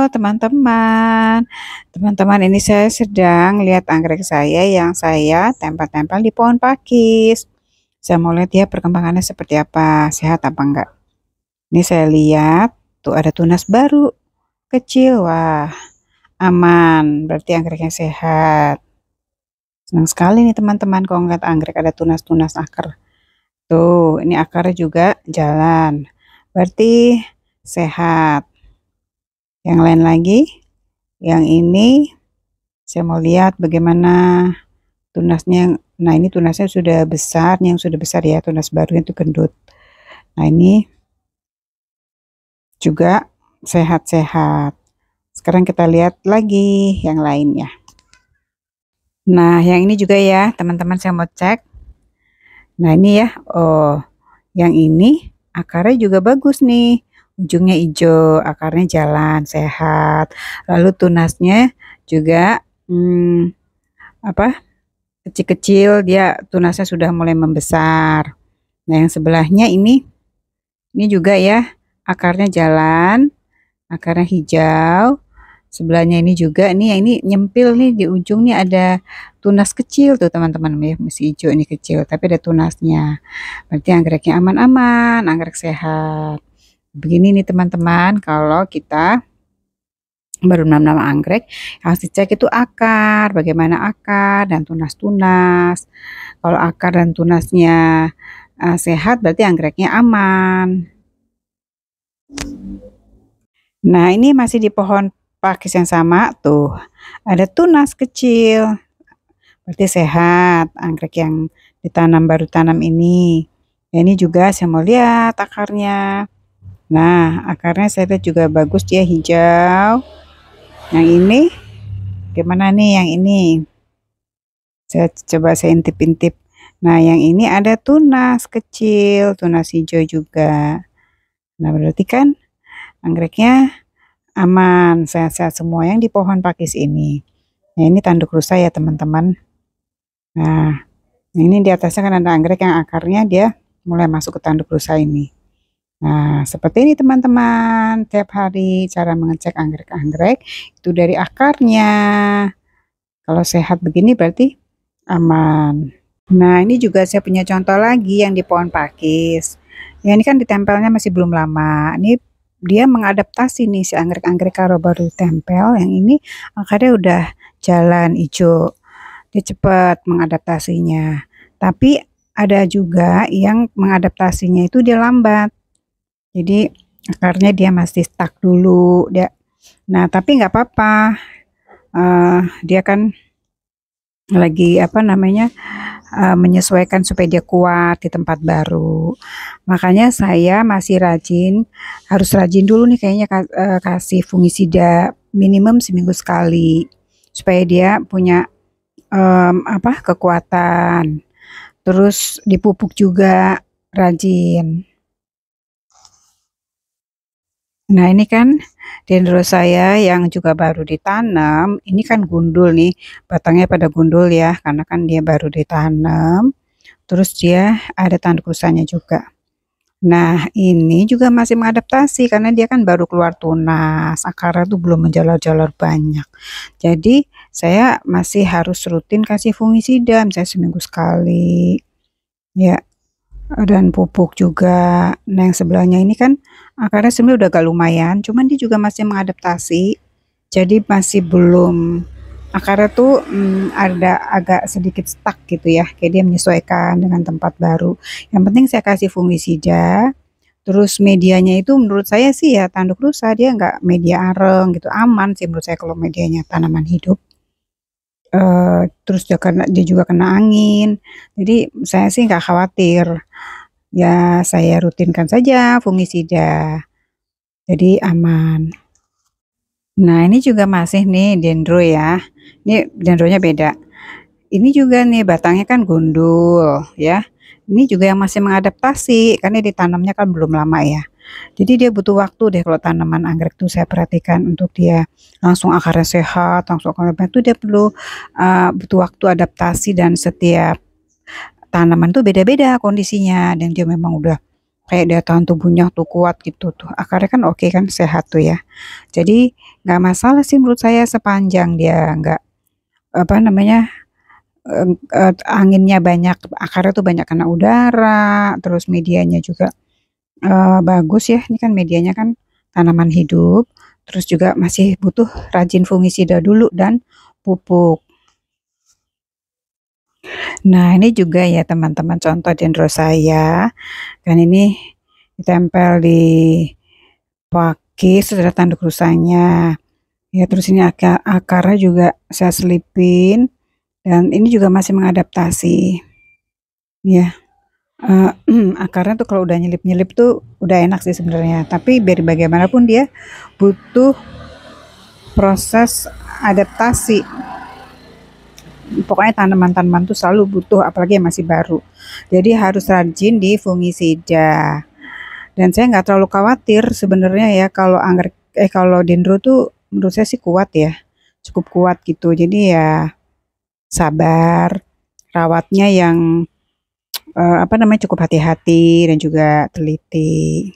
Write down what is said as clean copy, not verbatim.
teman-teman. Teman-teman, ini saya sedang lihat anggrek saya yang saya tempel-tempel di pohon pakis. Saya mau lihat ya perkembangannya seperti apa, sehat apa enggak. Ini saya lihat, tuh ada tunas baru, kecil. Wah, aman, berarti anggreknya sehat. Senang sekali nih teman-teman kalau ngeliat anggrek ada tunas-tunas akar. Tuh, ini akarnya juga jalan. Berarti sehat. Yang lain lagi, yang ini saya mau lihat bagaimana tunasnya. Nah, ini tunasnya sudah besar, yang sudah besar ya, tunas baru itu gendut. Nah, ini juga sehat-sehat. Sekarang kita lihat lagi yang lainnya. Nah, yang ini juga ya, teman-teman, saya mau cek. Nah, ini ya, oh, yang ini akarnya juga bagus nih. Ujungnya hijau, akarnya jalan, sehat. Lalu tunasnya juga kecil-kecil, dia tunasnya sudah mulai membesar. Nah, yang sebelahnya ini juga ya, akarnya jalan, akarnya hijau. Sebelahnya ini juga nih, ini nyempil nih di ujung nih ada tunas kecil tuh teman-teman ya, masih hijau ini kecil, tapi ada tunasnya. Berarti anggreknya aman-aman, anggrek sehat. Begini nih teman-teman, kalau kita baru nanam anggrek, harus dicek itu akar, bagaimana akar dan tunas-tunas. Kalau akar dan tunasnya sehat, berarti anggreknya aman. Nah, ini masih di pohon pakis yang sama tuh. Ada tunas kecil. Berarti sehat anggrek yang ditanam baru tanam ini. Ya, ini juga saya mau lihat akarnya. Nah, akarnya saya lihat juga bagus, dia hijau. Yang ini gimana nih yang ini? Saya coba saya intip-intip. Nah, yang ini ada tunas kecil, tunas hijau juga. Nah, berarti kan anggreknya aman, sehat-sehat semua yang di pohon pakis ini. Nah, ini tanduk rusa ya teman-teman. Nah, ini di atasnya kan ada anggrek yang akarnya dia mulai masuk ke tanduk rusa ini. Nah, seperti ini teman-teman, tiap hari cara mengecek anggrek-anggrek itu dari akarnya. Kalau sehat begini berarti aman. Nah, ini juga saya punya contoh lagi yang di pohon pakis. Ya, ini kan ditempelnya masih belum lama. Ini dia mengadaptasi nih si anggrek-anggrek kalau baru tempel. Yang ini akarnya udah jalan hijau. Dia cepat mengadaptasinya. Tapi ada juga yang mengadaptasinya itu dia lambat. Jadi akarnya dia masih stuck dulu. Nah, tapi nggak apa-apa. Dia kan lagi menyesuaikan supaya dia kuat di tempat baru. Makanya saya masih harus rajin dulu nih kayaknya kasih fungisida minimum seminggu sekali supaya dia punya kekuatan. Terus dipupuk juga rajin. Nah, ini kan dendro saya yang juga baru ditanam, ini kan gundul nih, batangnya pada gundul ya, karena kan dia baru ditanam, terus dia ada tanduk rusanya juga. Nah, ini juga masih mengadaptasi karena dia kan baru keluar tunas, akarnya tuh belum menjalar-jalar banyak. Jadi, saya masih harus rutin kasih fungisida, misalnya seminggu sekali. Ya, dan pupuk juga. Nah, yang sebelahnya ini kan akarnya sebenarnya udah agak lumayan, cuman dia juga masih mengadaptasi. Jadi masih belum akarnya tuh ada agak sedikit stuck gitu ya, kayak dia menyesuaikan dengan tempat baru. Yang penting saya kasih fungisida. Terus medianya itu menurut saya sih ya tanduk rusa, dia nggak media areng gitu, aman sih menurut saya kalau medianya tanaman hidup. Terus dia juga kena angin, jadi saya sih nggak khawatir. Ya, saya rutinkan saja fungisida, jadi aman. Nah, ini juga masih nih dendro ya. Ini dendronya beda. Ini juga nih batangnya kan gundul ya. Ini juga yang masih mengadaptasi karena ditanamnya kan belum lama ya. Jadi dia butuh waktu deh kalau tanaman anggrek tuh saya perhatikan untuk dia langsung akarnya sehat, langsung akarnya itu dia perlu butuh waktu adaptasi dan setiap tanaman tuh beda-beda kondisinya dan dia memang udah kayak daya tahan tubuhnya tuh kuat gitu tuh. Akarnya kan oke kan, sehat tuh ya. Jadi nggak masalah sih menurut saya sepanjang dia nggak apa namanya anginnya banyak, akarnya tuh banyak kena udara, terus medianya juga bagus ya. Ini kan medianya kan tanaman hidup, terus juga masih butuh rajin fungisida dulu dan pupuk. Nah, ini juga ya teman-teman contoh dendro saya. Dan ini ditempel di pakis, terus ada tanduk rusanya. Ya, terus ini akarnya juga saya selipin dan ini juga masih mengadaptasi. Ya, akarnya tuh kalau udah nyelip-nyelip tuh udah enak sih sebenarnya. Tapi biar bagaimanapun dia butuh proses adaptasi. Pokoknya tanaman-tanaman tuh selalu butuh, apalagi yang masih baru. Jadi harus rajin di fungisida. Dan saya nggak terlalu khawatir sebenarnya ya kalau kalau dendro tuh menurut saya sih kuat ya, cukup kuat gitu. Jadi ya sabar, rawatnya yang apa namanya cukup hati-hati dan juga teliti.